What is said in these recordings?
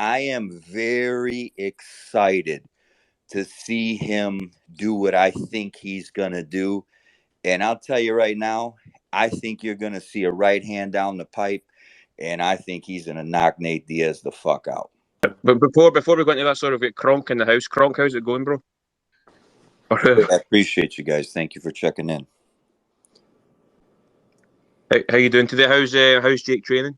I am very excited to see him do what I think he's going to do. And I'll tell you right now, I think you're going to see a right hand down the pipe, and I think he's going to knock Nate Diaz the fuck out. But before we go into that, sort of get KRONK in the house. KRONK, how's it going, bro? I appreciate you guys. Thank you for checking in. How you doing today? How's Jake training?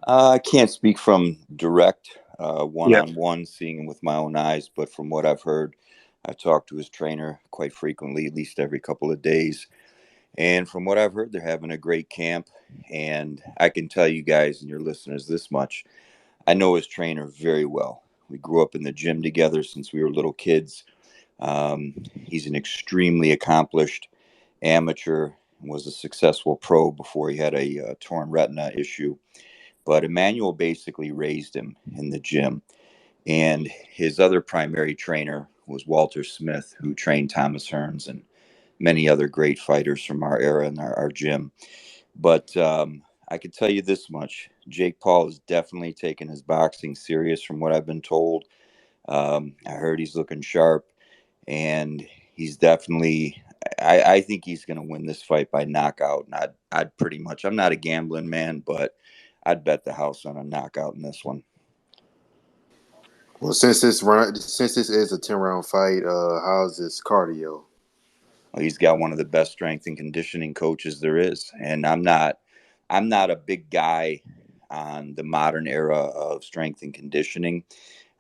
I can't speak from direct one-on-one, seeing him with my own eyes, but from what I've heard, I talk to his trainer quite frequently, at least every couple of days. And from what I've heard, they're having a great camp. And I can tell you guys and your listeners this much. I know his trainer very well. We grew up in the gym together since we were little kids. He's an extremely accomplished amateur, was a successful pro before he had a torn retina issue. But Emmanuel basically raised him in the gym. And his other primary trainer was Walter Smith, who trained Thomas Hearns and many other great fighters from our era in our gym. But I can tell you this much. Jake Paul is definitely taking his boxing serious from what I've been told. I heard he's looking sharp, and he's definitely I think he's going to win this fight by knockout. And I'd pretty much, I'm not a gambling man, but I'd bet the house on a knockout in this one. Well, since this is a 10-round fight, how's his cardio? Well, he's got one of the best strength and conditioning coaches there is, and I'm not a big guy on the modern era of strength and conditioning.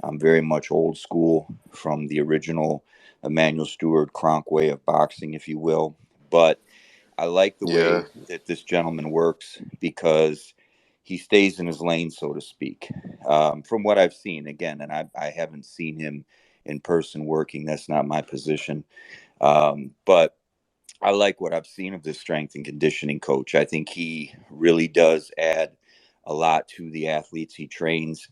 I'm very much old school from the original Emanuel Stewart KRONK way of boxing, if you will. But I like the way that this gentleman works because he stays in his lane, so to speak. From what I've seen, again, and I haven't seen him in person working. That's not my position. But I like what I've seen of this strength and conditioning coach. I think he really does add a lot to the athletes he trains.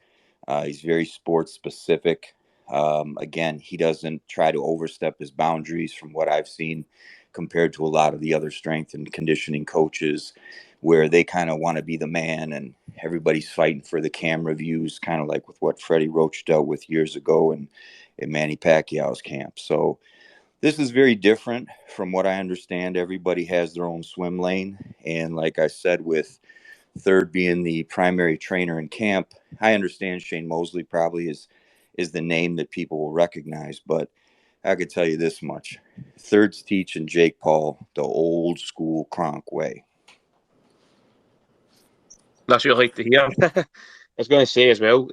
He's very sports specific. Again, he doesn't try to overstep his boundaries from what I've seen compared to a lot of the other strength and conditioning coaches where they kind of want to be the man and everybody's fighting for the camera views, kind of like with what Freddie Roach dealt with years ago in Manny Pacquiao's camp. So this is very different from what I understand. Everybody has their own swim lane. And like I said, with Third being the primary trainer in camp, I understand Shane Mosley probably is the name that people will recognize, but I could tell you this much. Third's teaching Jake Paul the old school KRONK way. That's what I like to hear. I was going to say as well.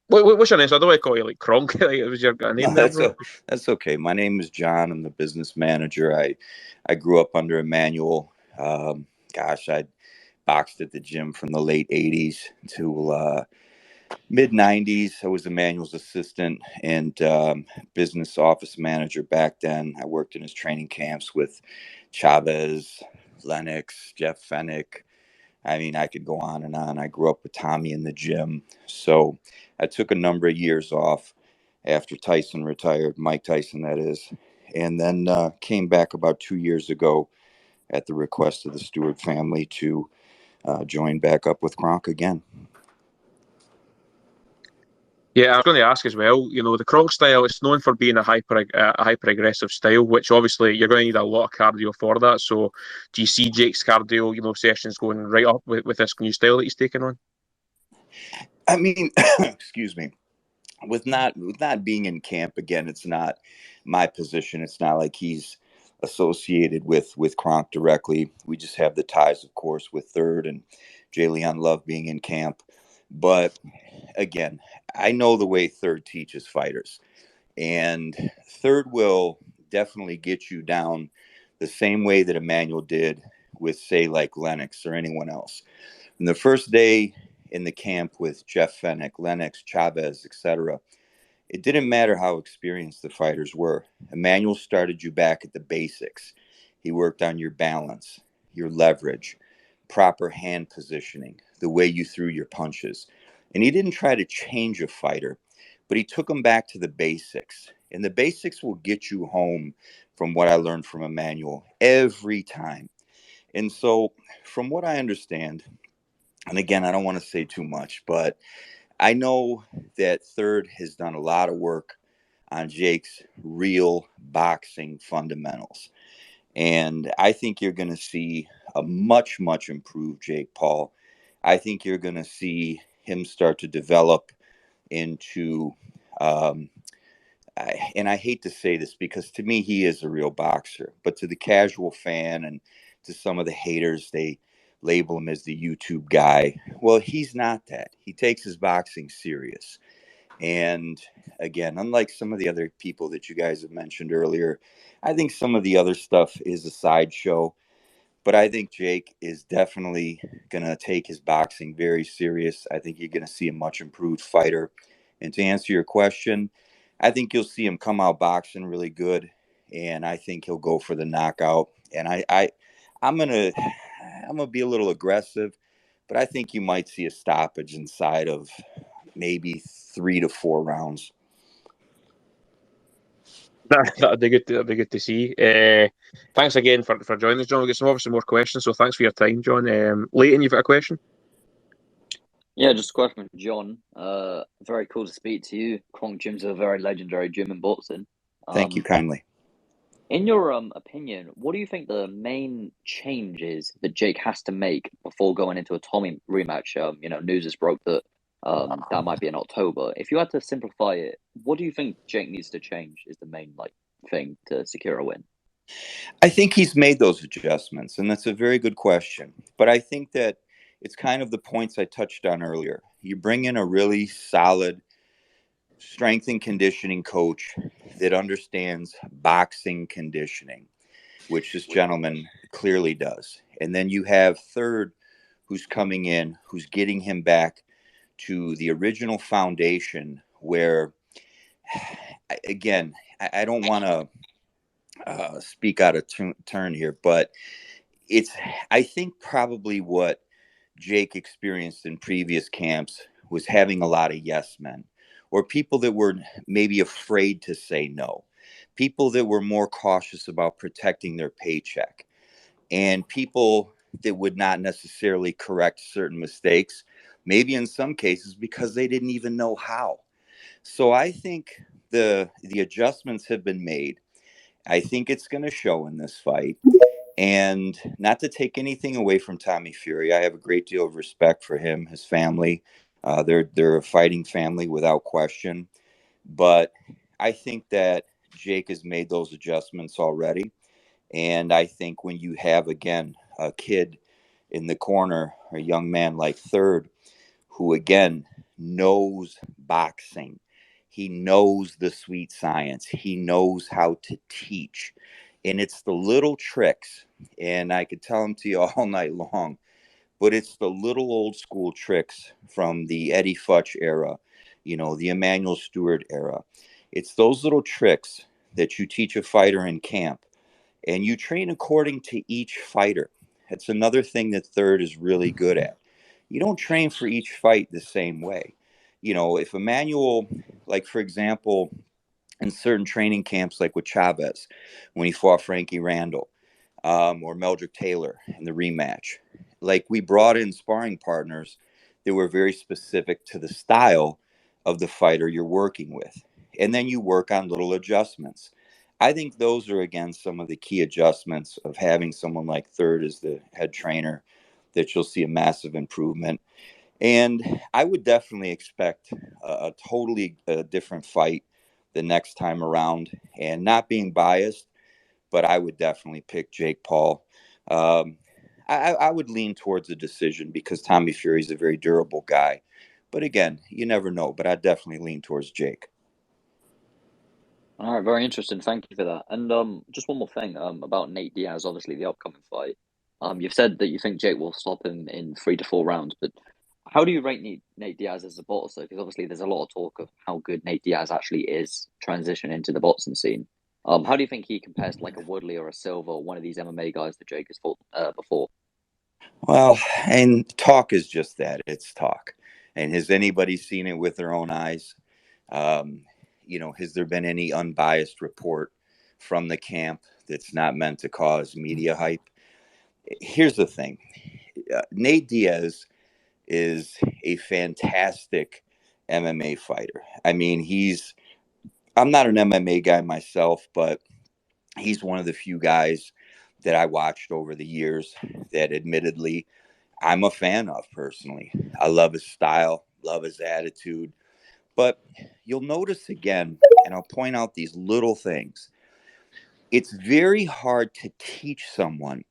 What's your name? So I don't want to call you like KRONK. Like, was your name there, bro? That's okay. My name is John. I'm the business manager. I grew up under Emmanuel. I boxed at the gym from the late 80s to mid 90s. I was Emmanuel's assistant and business office manager back then. I worked in his training camps with Chavez, Lennox, Jeff Fennick. I mean, I could go on and on. I grew up with Tommy in the gym. So I took a number of years off after Tyson retired, Mike Tyson, that is, and then came back about 2 years ago at the request of the Stewart family to join back up with KRONK again. Yeah, I was going to ask as well. You know, the KRONK style, it's known for being a hyper aggressive style, which obviously you're going to need a lot of cardio for that. So, do you see Jake's cardio, sessions going right up with this new style that he's taking on? I mean, excuse me. With not being in camp again, it's not my position. It's not like he's associated with KRONK directly. We just have the ties, of course, with Third and Jay Leon Love being in camp. But again, I know the way Third teaches fighters, and Third will definitely get you down the same way that Emmanuel did with, say, like Lennox or anyone else. And the first day in the camp with Jeff Fennick, Lennox, Chavez, etc., it didn't matter how experienced the fighters were. Emmanuel started you back at the basics. He worked on your balance, your leverage, proper hand positioning, the way you threw your punches. And he didn't try to change a fighter, but he took them back to the basics. And the basics will get you home, from what I learned from Emmanuel, every time. And so, from what I understand, and again, I don't want to say too much, but I know that Third has done a lot of work on Jake's real boxing fundamentals. And I think you're going to see a much, much improved Jake Paul. I think you're going to see him start to develop into, um, and I hate to say this because to me, he is a real boxer, but to the casual fan and to some of the haters, they label him as the YouTube guy. Well, he's not that. He takes his boxing serious. And again, unlike some of the other people that you guys have mentioned earlier, I think some of the other stuff is a sideshow. But I think Jake is definitely going to take his boxing very serious. I think you're going to see a much improved fighter. And to answer your question, I think you'll see him come out boxing really good. And I think he'll go for the knockout. And I'm gonna be a little aggressive, but I think you might see a stoppage inside of maybe 3 to 4 rounds. That'd be good. That'd be good to see. Thanks again for joining us, John. We'll get some obviously more questions, so thanks for your time, John. Leighton, you've got a question? Yeah, just a question for John. Very cool to speak to you. KRONK Gym's a very legendary gym in Boston. Thank you kindly. In your opinion, what do you think the main change is that Jake has to make before going into a Tommy rematch? News has broke that that might be in October. If you had to simplify it, what do you think Jake needs to change is the main thing to secure a win? I think he's made those adjustments, and that's a very good question. But I think that it's kind of the points I touched on earlier. You bring in a really solid strength and conditioning coach that understands boxing conditioning, which this gentleman clearly does. And then you have Third, who's coming in, who's getting him back to the original foundation where, again, I don't want to speak out of turn here, but it's, I think, probably what Jake experienced in previous camps was having a lot of yes men or people that were maybe afraid to say no, people that were more cautious about protecting their paycheck, and people that would not necessarily correct certain mistakes, maybe in some cases because they didn't even know how. So I think the adjustments have been made. I think it's going to show in this fight. And not to take anything away from Tommy Fury, I have a great deal of respect for him, his family. They're a fighting family without question. But I think that Jake has made those adjustments already. And I think when you have, again, a kid in the corner, a young man like Third, who, again, knows boxing, he knows the sweet science, he knows how to teach. And it's the little tricks, and I could tell them to you all night long, but it's the little old school tricks from the Eddie Futch era, the Emmanuel Stewart era. It's those little tricks that you teach a fighter in camp and you train according to each fighter. That's another thing that Third is really good at. You don't train for each fight the same way. If Emmanuel, like for example, in certain training camps, like with Chavez, when he fought Frankie Randall, or Meldrick Taylor in the rematch, like we brought in sparring partners that were very specific to the style of the fighter you're working with. And then you work on little adjustments. I think those are, again, some of the key adjustments of having someone like Third as the head trainer, that you'll see a massive improvement. And I would definitely expect a totally different fight the next time around. And not being biased, but I would definitely pick Jake Paul. Um, I would lean towards a decision because Tommy Fury is a very durable guy. But again, you never know. But I definitely lean towards Jake. All right, very interesting. Thank you for that. And just one more thing about Nate Diaz, obviously the upcoming fight. You've said that you think Jake will stop him in 3 to 4 rounds, but how do you rate Nate Diaz as a boxer? Because obviously there's a lot of talk of how good Nate Diaz actually is transition into the boxing scene. How do you think he compares to like a Woodley or a Silva, or one of these MMA guys that Jake has fought before? Well, and talk is just that. It's talk. And has anybody seen it with their own eyes? Um, has there been any unbiased report from the camp that's not meant to cause media hype? Here's the thing. Nate Diaz is a fantastic MMA fighter. I mean, I'm not an MMA guy myself, but he's one of the few guys that I watched over the years that admittedly I'm a fan of personally. I love his style, love his attitude. But you'll notice again, and I'll point out these little things. It's very hard to teach someone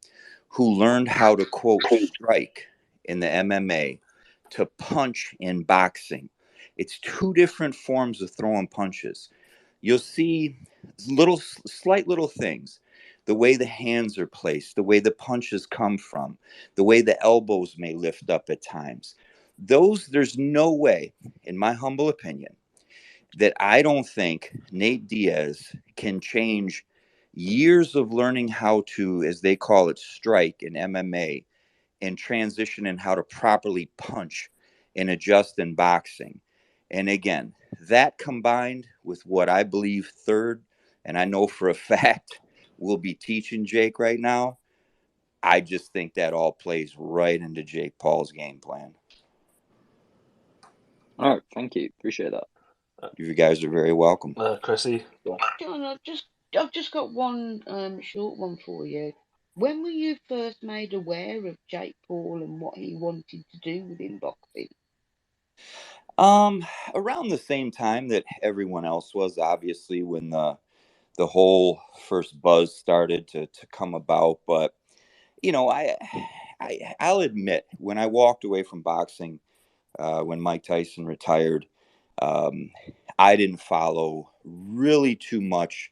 who learned how to quote strike in the MMA to punch in boxing. It's two different forms of throwing punches. You'll see slight little things. The way the hands are placed, the way the punches come from, the way the elbows may lift up at times. There's no way, in my humble opinion, that I don't think Nate Diaz can change years of learning how to, as they call it, strike in MMA and transition in how to properly punch and adjust in boxing. And again, that combined with what I believe third, and I know for a fact we'll be teaching Jake right now, I just think that all plays right into Jake Paul's game plan. All right, thank you. Appreciate that. You guys are very welcome. Chrissy. John, I've just got one short one for you. When were you first made aware of Jake Paul and what he wanted to do within boxing? Around the same time that everyone else was, obviously, when the whole first buzz started to come about. But I'll admit, when I walked away from boxing, when Mike Tyson retired, um, I didn't follow really too much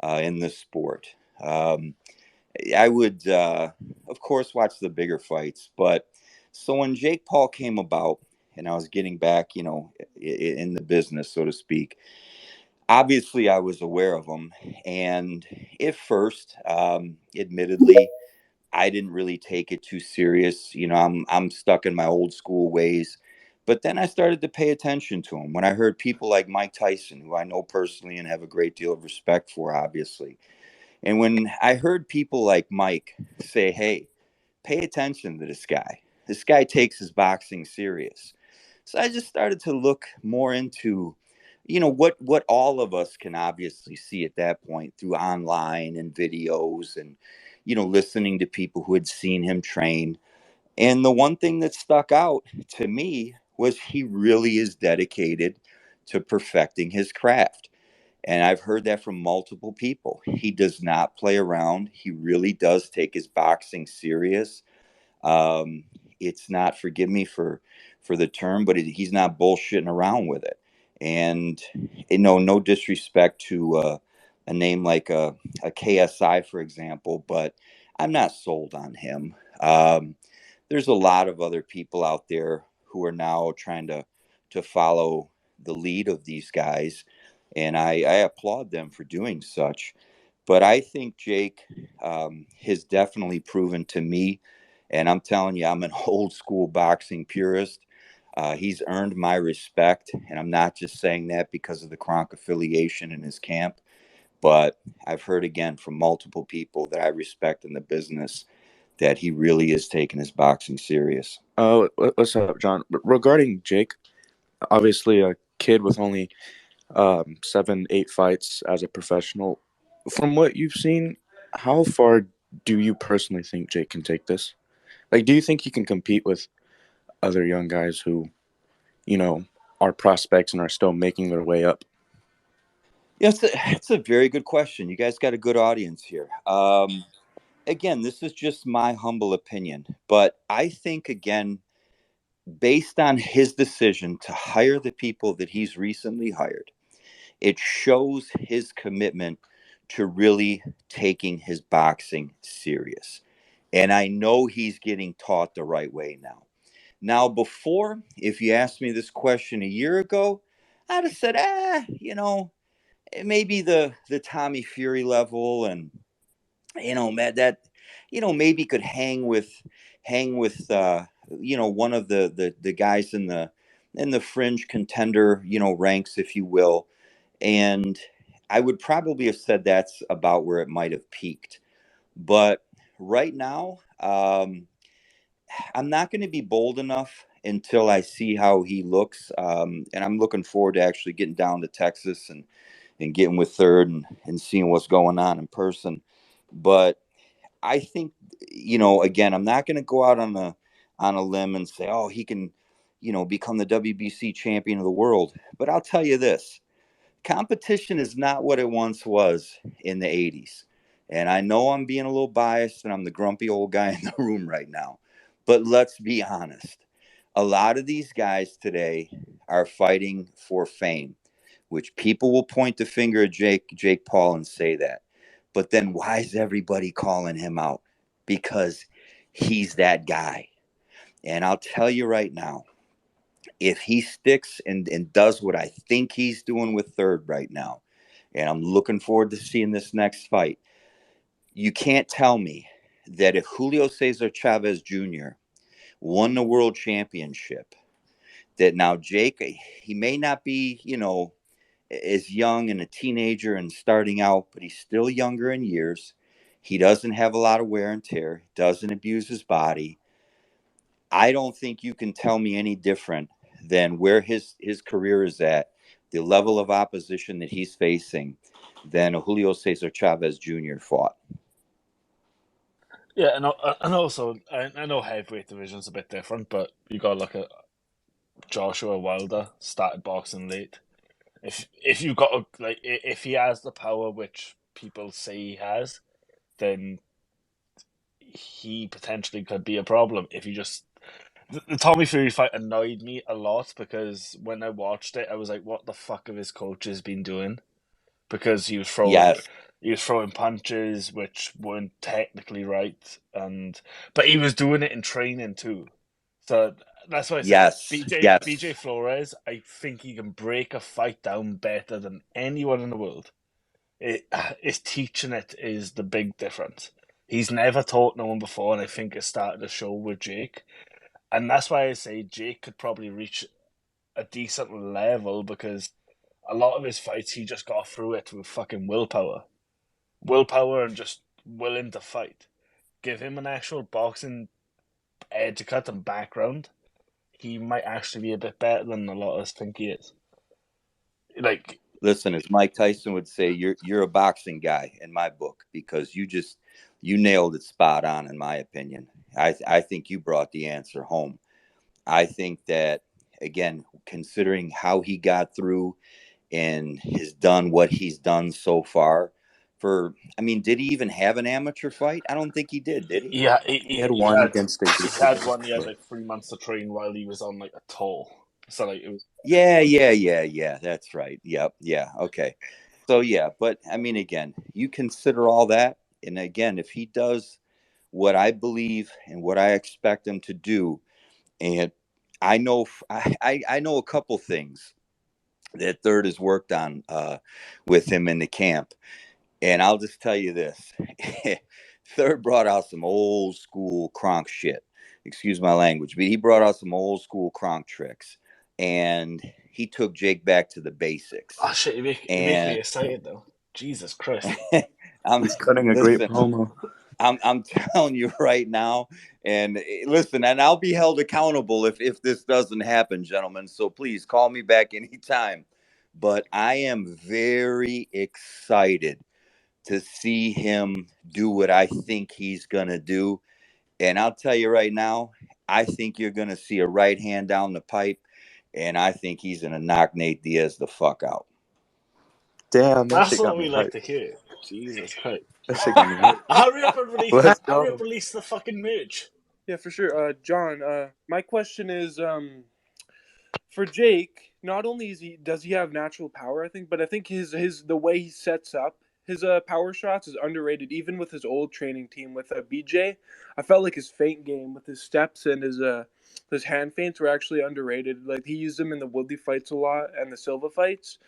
in the sport. I would, of course, watch the bigger fights. But so when Jake Paul came about, and I was getting back, in the business, so to speak, obviously I was aware of him. And at first, admittedly, I didn't really take it too serious. I'm stuck in my old school ways. But then I started to pay attention to him when I heard people like Mike Tyson, who I know personally and have a great deal of respect for, obviously. And when I heard people like Mike say, hey, pay attention to this guy. This guy takes his boxing serious. So I just started to look more into, what all of us can obviously see at that point through online and videos and, listening to people who had seen him train. And the one thing that stuck out to me was he really is dedicated to perfecting his craft. And I've heard that from multiple people. He does not play around. He really does take his boxing serious. Um, it's not, forgive me for the term, but he's not bullshitting around with it. And no disrespect to a name like a KSI, for example, but I'm not sold on him. There's a lot of other people out there who are now trying to follow the lead of these guys, and I applaud them for doing such. But I think Jake has definitely proven to me, and I'm telling you, I'm an old school boxing purist. He's earned my respect, and I'm not just saying that because of the KRONK affiliation in his camp, but I've heard again from multiple people that I respect in the business that he really is taking his boxing serious. What's up, John? Regarding Jake, obviously a kid with only 7, 8 fights as a professional. From what you've seen, how far do you personally think Jake can take this? Like, do you think he can compete with other young guys who, are prospects and are still making their way up? Yeah, it's a very good question. You guys got a good audience here. Again, this is just my humble opinion, but I think, again, based on his decision to hire the people that he's recently hired, it shows his commitment to really taking his boxing serious. And I know he's getting taught the right way now. Now, before, if you asked me this question a year ago, I'd have said, maybe the Tommy Fury level, and man, that maybe could hang with one of the guys in the fringe contender ranks, if you will. And I would probably have said that's about where it might have peaked. But right now, I'm not going to be bold enough until I see how he looks. And I'm looking forward to actually getting down to Texas and getting with Third and seeing what's going on in person. But I think, again, I'm not going to go out on a limb and say, oh, he can, become the WBC champion of the world. But I'll tell you this, competition is not what it once was in the 80s. And I know I'm being a little biased and I'm the grumpy old guy in the room right now. But let's be honest. A lot of these guys today are fighting for fame, which people will point the finger at Jake Paul and say that. But then why is everybody calling him out? Because he's that guy. And I'll tell you right now, if he sticks and does what I think he's doing with Third right now, and I'm looking forward to seeing this next fight, you can't tell me that if Julio Cesar Chavez Jr. won the world championship, that now Jake, he may not be, as young and a teenager and starting out, but he's still younger in years. He doesn't have a lot of wear and tear, doesn't abuse his body. I don't think you can tell me any different than where his career is at, the level of opposition that he's facing, than Julio Cesar Chavez Jr. fought. Yeah, and also I know heavyweight division's a bit different, but you got to look at Joshua Wilder started boxing late. If you got if he has the power which people say he has, then he potentially could be a problem. If you just the Tommy Fury fight annoyed me a lot because when I watched it, I was like, "What the fuck have his coaches been doing?" Because Yes, he was throwing punches which weren't technically right, but he was doing it in training too. So that's why I said yes, BJ yes. Flores. I think he can break a fight down better than anyone in the world. His teaching it is the big difference. He's never taught no one before, and I think it started to show with Jake. And that's why I say Jake could probably reach a decent level because a lot of his fights he just got through it with fucking willpower and just willing to fight. Give him an actual boxing etiquette and background, he might actually be a bit better than a lot of us think he is. Like, Listen, as Mike Tyson would say, you're a boxing guy in my book because you nailed it spot on in my opinion. I think you brought the answer home. I think that, again, considering how he got through and has done what he's done so far, I mean, did he even have an amateur fight? I don't think he did he? yeah, He had one against he Stacey had Figueroa, one. He had but like 3 months to train while he was on like a tour. So like it was. Yeah. That's right. Yep. Yeah. Okay. So, yeah. But I mean, again, you consider all that. And again, if he does what I believe and what I expect him to do, and I know a couple things that Third has worked on with him in the camp. And I'll just tell you this. Third brought out some old school KRONK shit. Excuse my language, but he brought out some old school KRONK tricks. And he took Jake back to the basics. Oh shit! You make me And excited though. Jesus Christ! I'm he's cutting a great listen, promo. I'm telling you right now, and listen, and I'll be held accountable if this doesn't happen, gentlemen. So please call me back anytime. But I am very excited to see him do what I think he's gonna do. And I'll tell you right now, I think you're gonna see a right hand down the pipe, and I think he's gonna knock Nate Diaz the fuck out. Damn, that That's shit what got me we like hyped. to hear. Jesus Christ! That shit got me hyped. Hurry up and release! Let's Hurry up, go. release the fucking merch. Yeah, for sure. John, my question is, for Jake, not only does he have natural power, I think, but I think his the way he sets up his power shots is underrated. Even with his old training team with BJ, I felt like his feint game with his steps and his hand feints were actually underrated. Like he used them in the Woodley fights a lot and the Silva fights.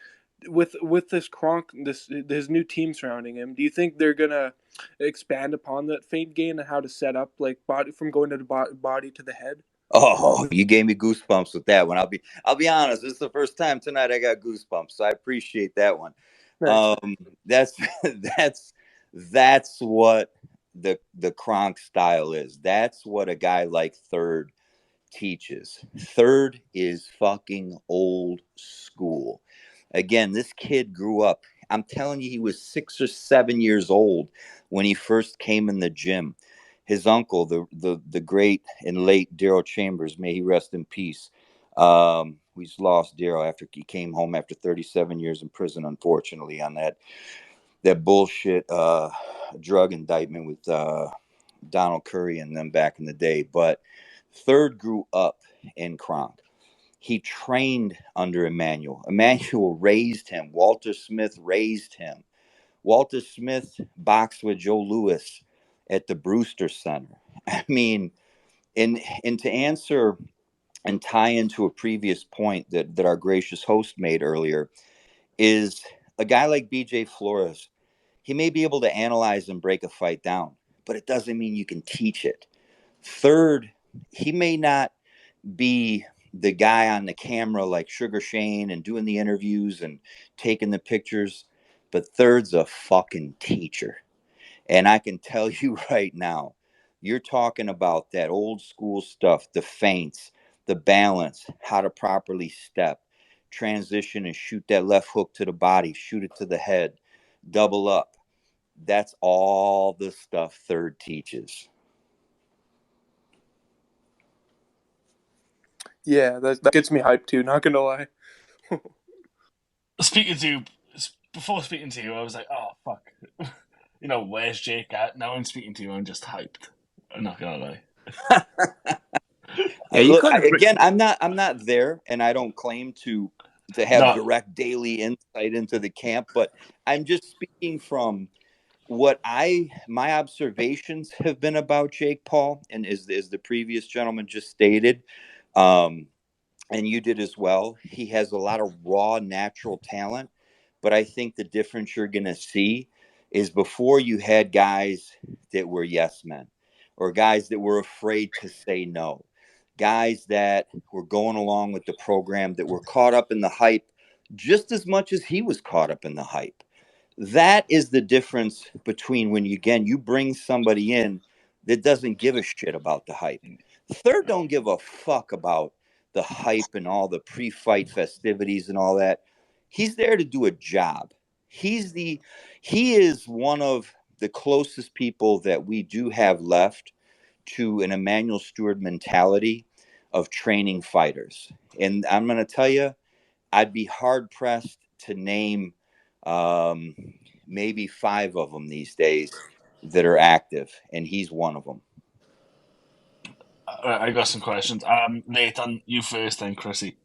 With this KRONK, this his new team surrounding him, do you think they're gonna expand upon that feint game and how to set up like body from going to the body to the head? Oh, you gave me goosebumps with that one. I'll be honest. This is the first time tonight I got goosebumps, so I appreciate that one. Nice. That's that's that's what the KRONK style is. That's what a guy like Third teaches. Third is fucking old school. Again, this kid grew up. I'm telling you, he was 6 or 7 years old when he first came in the gym. His uncle, the great and late Daryl Chambers, may he rest in peace. We lost Daryl after he came home after 37 years in prison, unfortunately, on that bullshit drug indictment with Donald Curry and them back in the day. But Third grew up in KRONK. He trained under Emmanuel. Emmanuel raised him. Walter Smith raised him. Walter Smith boxed with Joe Louis at the Brewster Center. I mean, and to answer and tie into a previous point that our gracious host made earlier, is a guy like BJ Flores. He may be able to analyze and break a fight down, but it doesn't mean you can teach it. Third, he may not be the guy on the camera like Sugar Shane and doing the interviews and taking the pictures, but Third's a fucking teacher. And I can tell you right now, you're talking about that old school stuff, the feints, the balance, how to properly step, transition and shoot that left hook to the body, shoot it to the head, double up. That's all the stuff Third teaches. Yeah, that gets me hyped too. Not gonna lie. Speaking to you, before speaking to you, I was like, oh, fuck. Where's Jake at? Now I'm speaking to you, I'm just hyped. I'm not gonna lie. Yeah, you Look, kind of again, I'm not there, and I don't claim to have No, direct daily insight into the camp, but I'm just speaking from what my observations have been about Jake Paul, and as the previous gentleman just stated, um, and you did as well. He has a lot of raw, natural talent, but I think the difference you're going to see is before you had guys that were yes men, or guys that were afraid to say no, guys that were going along with the program, that were caught up in the hype just as much as he was caught up in the hype. That is the difference between when you bring somebody in that doesn't give a shit about the hype. Third don't give a fuck about the hype and all the pre-fight festivities and all that. He's there to do a job. He is one of the closest people that we do have left to an Emmanuel Stewart mentality of training fighters. And I'm going to tell you, I'd be hard pressed to name um, maybe 5 of them these days that are active, and he's one of them. I got some questions. Nathan, you first, then Chrissy.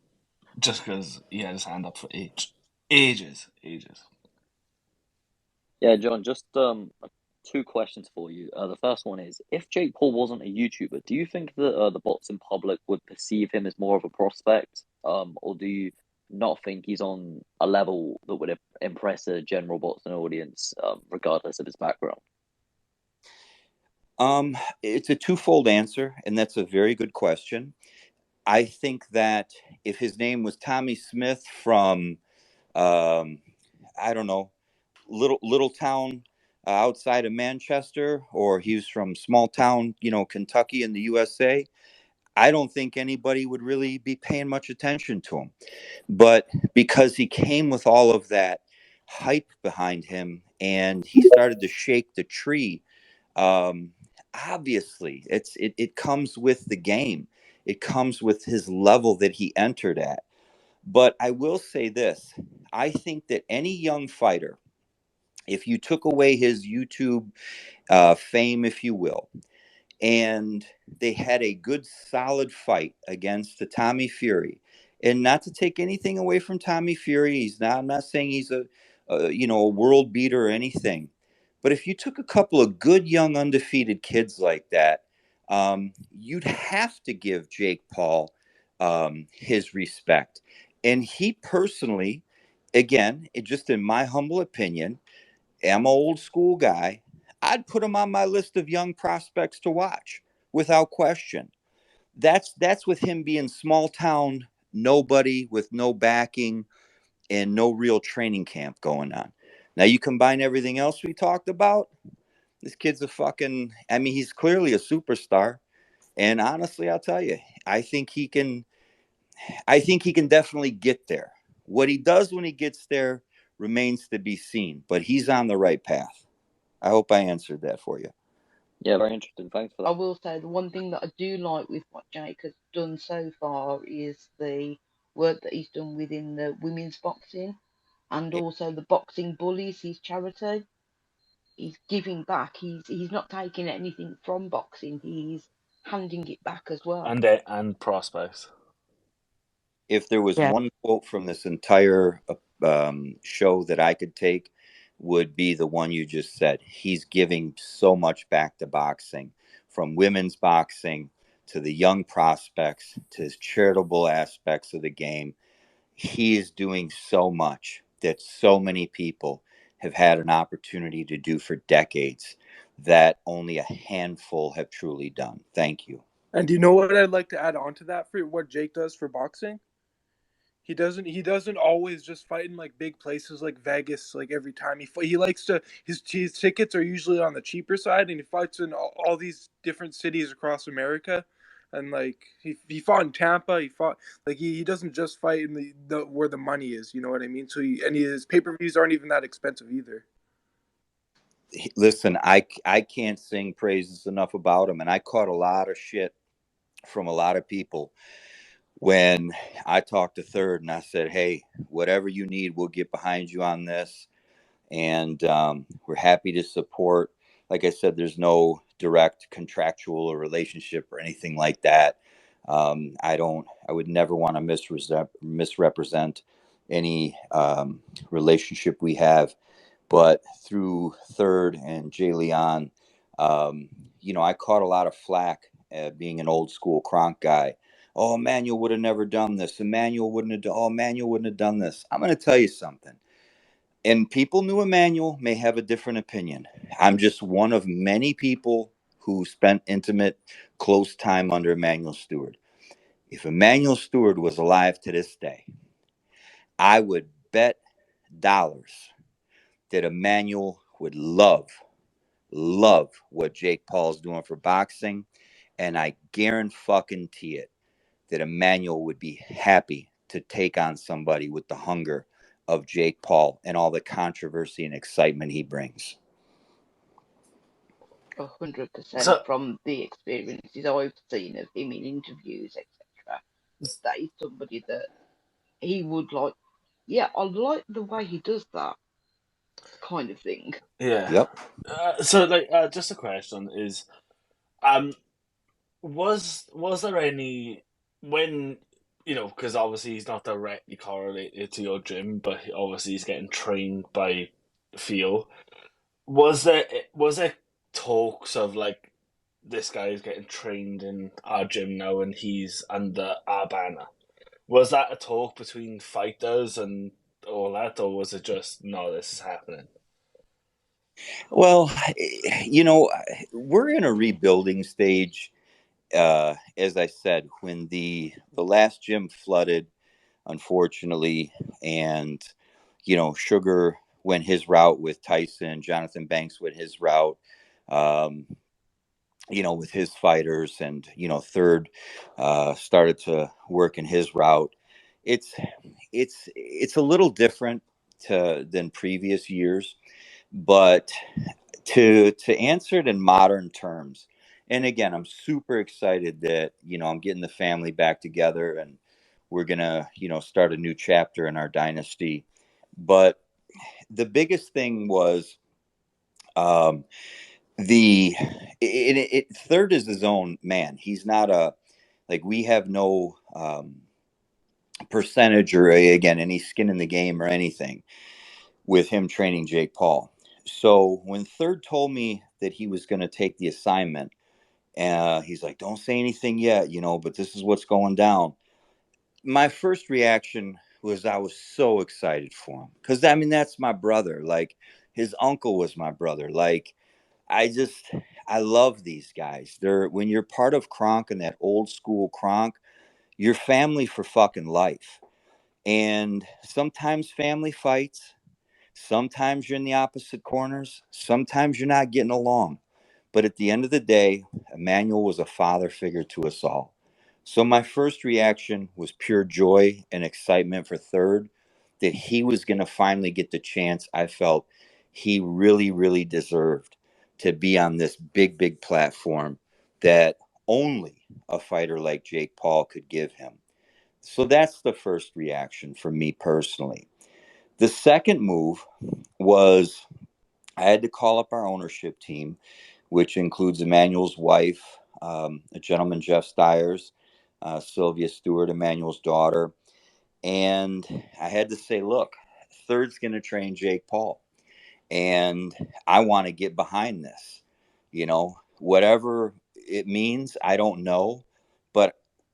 Just because he had his hand up for ages. Yeah, John, just 2 questions for you. The first one is, if Jake Paul wasn't a YouTuber, do you think that the bots in public would perceive him as more of a prospect? Or do you not think he's on a level that would impress a general Boston audience, regardless of his background? It's a twofold answer, and that's a very good question. I think that if his name was Tommy Smith from, I don't know, little town outside of Manchester, or he was from small town, Kentucky in the USA, I don't think anybody would really be paying much attention to him. But because he came with all of that hype behind him and he started to shake the tree, um, obviously it comes with the game. It comes with his level that he entered at. But I will say this: I think that any young fighter, if you took away his YouTube fame, if you will, and they had a good solid fight against the Tommy Fury. And not to take anything away from Tommy Fury, I'm not saying he's a world beater or anything. But if you took a couple of good young undefeated kids like that, you'd have to give Jake Paul his respect. And he personally, again, just in my humble opinion, am an old school guy. I'd put him on my list of young prospects to watch without question. That's with him being small town, nobody with no backing and no real training camp going on. Now you combine everything else we talked about, this kid's a fucking, I mean, he's clearly a superstar. And honestly, I'll tell you, I think he can. I think he can definitely get there. What he does when he gets there remains to be seen, but he's on the right path. I hope I answered that for you. Yeah, very interesting. Thanks for I that. will say the one thing that I do like with what Jake has done so far is the work that he's done within the women's boxing and also the Boxing Bullies, his charity. He's giving back. He's not taking anything from boxing. He's handing it back as well. And prospects. If there was Yeah. one quote from this entire show that I could take, would be the one you just said. He's giving so much back to boxing, from women's boxing to the young prospects to his charitable aspects of the game. He is doing so much that so many people have had an opportunity to do for decades that only a handful have truly done. Thank you. And do you know what I'd like to add on to that for what Jake does for boxing? He doesn't always just fight in like big places like Vegas like every time he likes to his tickets are usually on the cheaper side, and he fights in all these different cities across America. And like he fought in Tampa, he fought like he doesn't just fight in the where the money is, you know what I mean? So his pay-per-views aren't even that expensive either. Listen, I can't sing praises enough about him, and I caught a lot of shit from a lot of people when I talked to Third and I said, "Hey, whatever you need, we'll get behind you on this, and we're happy to support." Like I said, there's no direct contractual or relationship or anything like that. I would never want to misrepresent any relationship we have, but through Third and Jay Leon, um, I caught a lot of flack being an old school Kronk guy. Oh, Emmanuel would have never done this. Emmanuel wouldn't have done. Oh, Emmanuel wouldn't have done this. I'm going to tell you something. And people knew Emmanuel may have a different opinion. I'm just one of many people who spent intimate, close time under Emmanuel Stewart. If Emmanuel Stewart was alive to this day, I would bet dollars that Emmanuel would love what Jake Paul's doing for boxing, and I guarantee it that Emmanuel would be happy to take on somebody with the hunger of Jake Paul and all the controversy and excitement he brings. 100% So from the experiences I've seen of him in interviews, etc. That is somebody that he would like. Yeah, I like the way he does that kind of thing. yeah. Yep. Just a question is, um, was there any when because obviously he's not directly correlated to your gym, but obviously he's getting trained by Theo. Was there talks of like this guy is getting trained in our gym now and he's under our banner? Was that a talk between fighters and all that, or was it just no, this is happening? Well, we're in a rebuilding stage. As I said, when the last gym flooded, unfortunately, and Sugar went his route with Tyson, Jonathan Banks went his route, um, with his fighters, and Third started to work in his route. It's it's a little different than previous years, but to answer it in modern terms, and again, I'm super excited that I'm getting the family back together, and we're gonna start a new chapter in our dynasty. But the biggest thing was um, Third is his own man. He's not a like we have no percentage or again any skin in the game or anything with him training Jake Paul. So when Third told me that he was going to take the assignment, he's like, "Don't say anything yet, but this is what's going down." My first reaction was I was so excited for him because I mean that's my brother. Like his uncle was my brother. Like I just I love these guys. They're when you're part of Kronk and that old school Kronk, you're family for fucking life. And sometimes family fights. Sometimes you're in the opposite corners. Sometimes you're not getting along. But at the end of the day, Emmanuel was a father figure to us all. So my first reaction was pure joy and excitement for Third, that he was going to finally get the chance I felt he really, really deserved to be on this big, big platform that only a fighter like Jake Paul could give him. So that's the first reaction for me personally. The second move was I had to call up our ownership team, which includes Emmanuel's wife, a gentleman, Jeff Stiers, Sylvia Stewart, Emmanuel's daughter. And I had to say, look, Third's going to train Jake Paul. And I want to get behind this. Whatever it means, I don't know. But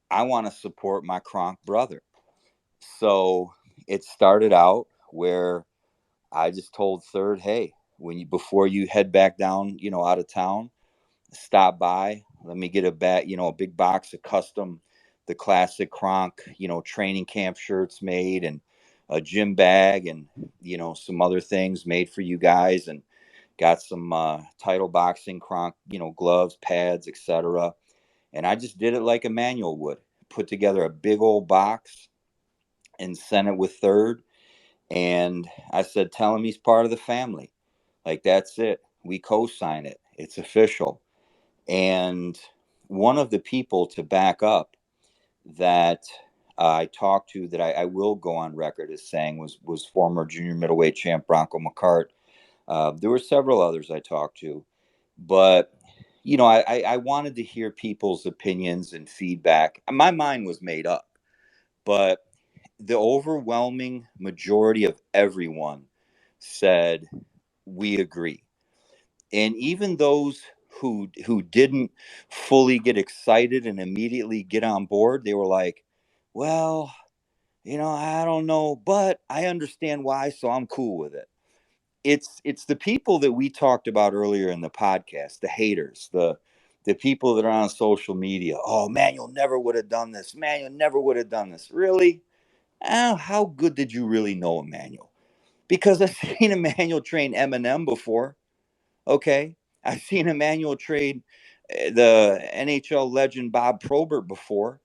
I want to support my KRONK brother. So it started out where I just told Third, hey, before you head back down, out of town, stop by. Let me get a big box of the classic KRONK, training camp shirts made, and a gym bag, and some other things made for you guys, and got some title boxing KRONK, gloves, pads, etc. And I just did it like Emmanuel would. Put together a big old box and sent it with Third. And I said, tell him he's part of the family. Like, that's it. We co-sign it. It's official. And one of the people to back up that I talked to, that I will go on record as saying, was former junior middleweight champ Bronco McCart. There were several others I talked to, but I wanted to hear people's opinions and feedback. My mind was made up, but the overwhelming majority of everyone said we agree. And even those who didn't fully get excited and immediately get on board, they were like, well, I don't know, but I understand why, so I'm cool with it. It's the people that we talked about earlier in the podcast, the haters, the people that are on social media. Oh, Manuel never would have done this. Manuel never would have done this. Really? How good did you really know Emmanuel? Because I've seen Emmanuel train Eminem before. Okay. I've seen Emmanuel train the NHL legend Bob Probert before.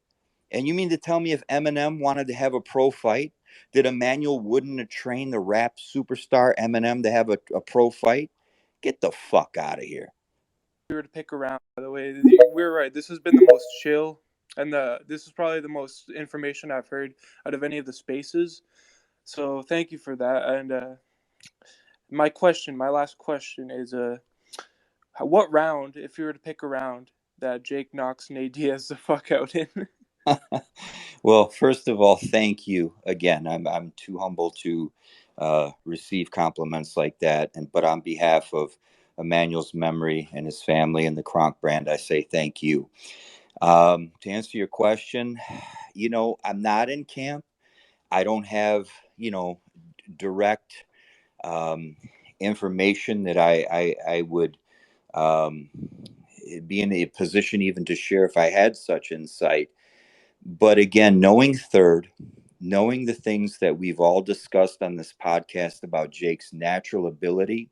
And you mean to tell me if Eminem wanted to have a pro fight, that Emmanuel wouldn't have trained the rap superstar Eminem to have a pro fight? Get the fuck out of here. We were to pick around, by the way, we're right. This has been the most chill, and this is probably the most information I've heard out of any of the spaces. So thank you for that. And my last question is, what round, if you were to pick a round, that Jake knocks Nate Diaz the fuck out in? Well, first of all, thank you again. I'm too humble to receive compliments like that, but on behalf of Emmanuel's memory and his family and the KRONK brand, I say thank you. To answer your question, I'm not in camp. I don't have direct um, information that I would um, be in a position even to share if I had such insight. But again, knowing Third, knowing the things that we've all discussed on this podcast about Jake's natural ability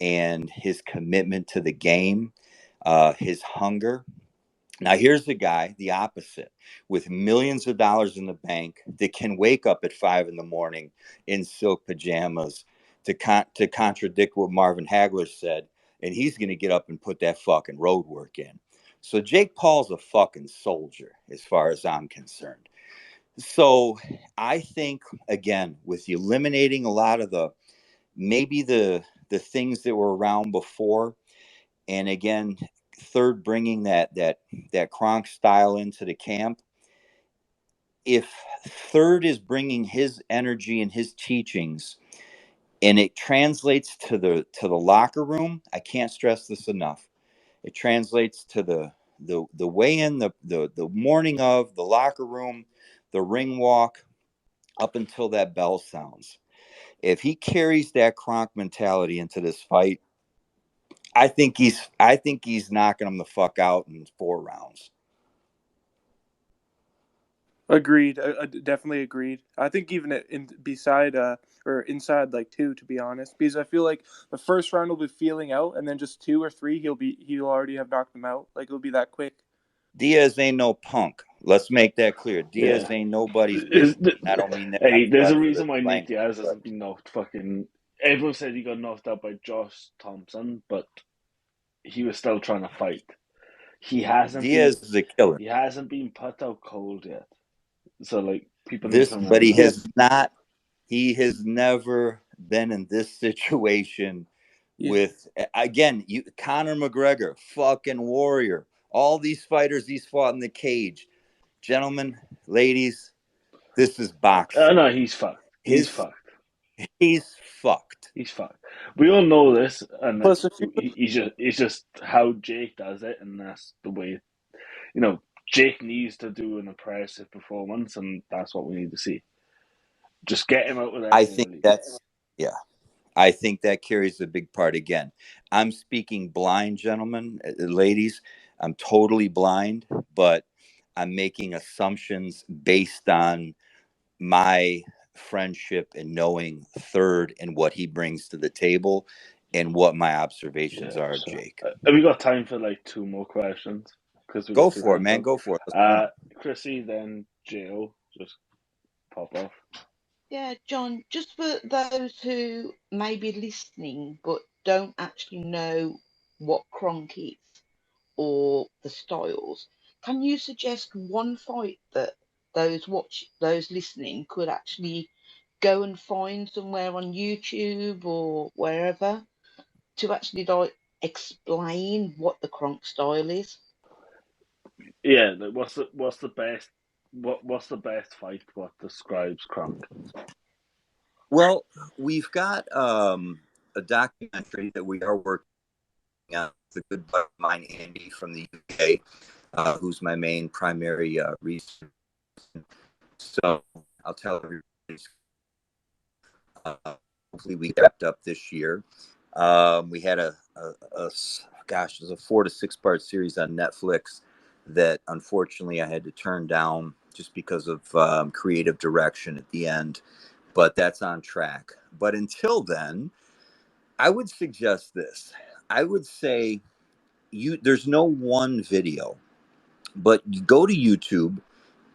and his commitment to the game, his hunger. Now, here's the guy, the opposite, with millions of dollars in the bank, that can wake up at 5 in the morning in silk pajamas to contradict what Marvin Hagler said, and he's going to get up and put that fucking road work in. So Jake Paul's a fucking soldier, as far as I'm concerned. So I think, again, with eliminating a lot of maybe the things that were around before, and again, Third bringing that KRONK style into the camp. If Third is bringing his energy and his teachings, and it translates to the locker room, I can't stress this enough. It translates to the weigh in, the morning of, the locker room, the ring walk, up until that bell sounds. If he carries that KRONK mentality into this fight, I think he's knocking him the fuck out in 4 rounds. Agreed. Definitely agreed. I think even beside or inside like two, to be honest, because I feel like the first round will be feeling out, and then just two or three he'll already have knocked them out. Like it'll be that quick. Diaz ain't no punk. Let's make that clear. Diaz Yeah. ain't nobody's baby. I don't mean that Hey, there's a outside of the reason why Nate language, Diaz but hasn't been knocked fucking. Everyone said he got knocked out by Josh Thompson, but he was still trying to fight. He hasn't been. Diaz is a killer. He hasn't been put out cold yet. So like people need to But remember he that. has not. He has never been in this situation with again. Conor McGregor, fucking warrior. All these fighters he's fought in the cage, gentlemen, ladies. This is boxing. No, he's fucked. He's His fucked. he's fucked. He's fucked. We all know this, and Plus, if you look, he's just how Jake does it, and that's the way. You know, Jake needs to do an impressive performance, and that's what we need to see. Just get him out of there I and think release. that's yeah. I think that carries a big part. Again, I'm speaking blind, gentlemen, ladies. I'm totally blind, but I'm making assumptions based on my friendship and knowing Third and what he brings to the table and what my observations Yeah. are of So, Jake. have we got time for like two more questions? Because we Go got two for it, hands man. up. Go for it. Let's burn Chrissy, then Jo, just pop off. Yeah, John, just for those who may be listening but don't actually know what Kronk is or the styles, can you suggest one fight that those listening could actually go and find somewhere on YouTube or wherever to actually like explain what the Kronk style is? Yeah. Like, what's the best? What's the best fight? What describes KRONK? Well, we've got a documentary that we are working on. The good buddy of mine, Andy from the UK, who's my main primary research. So I'll tell everybody. Hopefully, we wrapped up this year. We had gosh, it was a 4 to 6 part series on Netflix that unfortunately I had to turn down just because of creative direction at the end. But that's on track. But until then, I would suggest this. I would say there's no one video, but you go to YouTube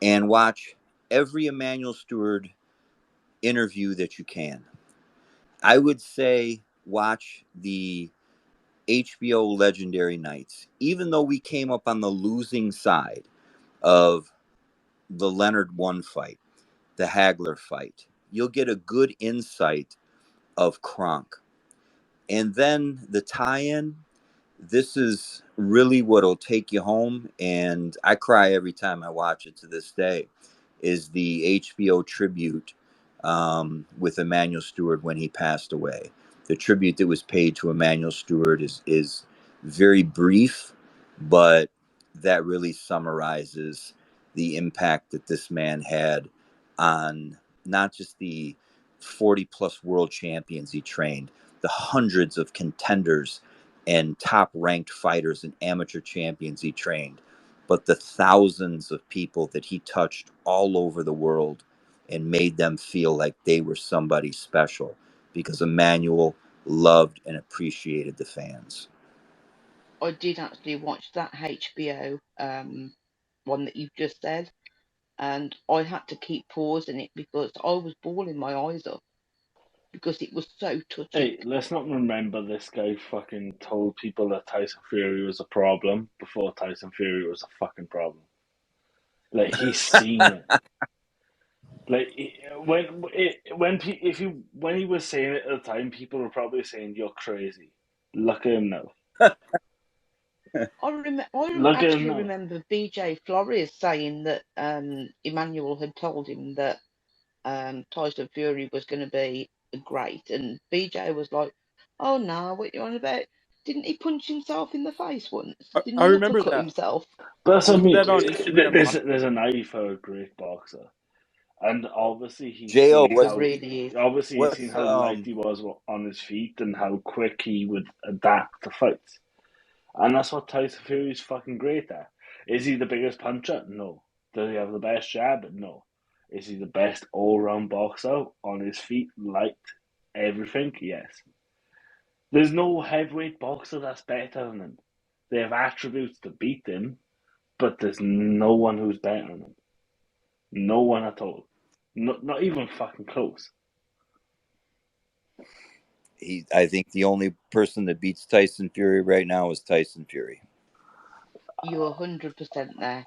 and watch every Emmanuel Stewart interview that you can. I would say watch the HBO Legendary Nights, even though we came up on the losing side of the Leonard One fight, the Hagler fight. You'll get a good insight of KRONK. And then the tie in, this is really what'll take you home. And I cry every time I watch it to this day, is the HBO tribute with Emmanuel Stewart when he passed away. The tribute that was paid to Emmanuel Stewart is very brief, but that really summarizes the impact that this man had on not just the 40 plus world champions he trained, the hundreds of contenders and top ranked fighters and amateur champions he trained, but the thousands of people that he touched all over the world and made them feel like they were somebody special because Emmanuel loved and appreciated the fans. I did actually watch that HBO one that you've just said, and I had to keep pausing it because I was bawling my eyes up because it was so touching. Hey, let's not remember this guy fucking told people that Tyson Fury was a problem before Tyson Fury was a fucking problem. Like he's seen it. Like when he was saying it at the time, people were probably saying you're crazy. Look at him now. I Look at him actually now. remember BJ Flores saying that Emmanuel had told him that Tyson Fury was going to be great, and BJ was like, "Oh no, what you on about? Didn't he punch himself in the face once? Didn't I he remember uppercut that. himself?" But that's what I Wasn't mean. that on Instagram Live? There's an eye for a great boxer, and obviously he's Jo, seen It what's how really is. light he was on his feet and how quick he would adapt to fights. And that's what Tyson Fury's fucking great at. Is he the biggest puncher? No. Does he have the best jab? No. Is he the best all round boxer on his feet, light, everything? Yes. There's no heavyweight boxer that's better than him. They have attributes to beat him, but there's no one who's better than him. No one at all. Not even fucking close. I think the only person that beats Tyson Fury right now is Tyson Fury. You're 100% there.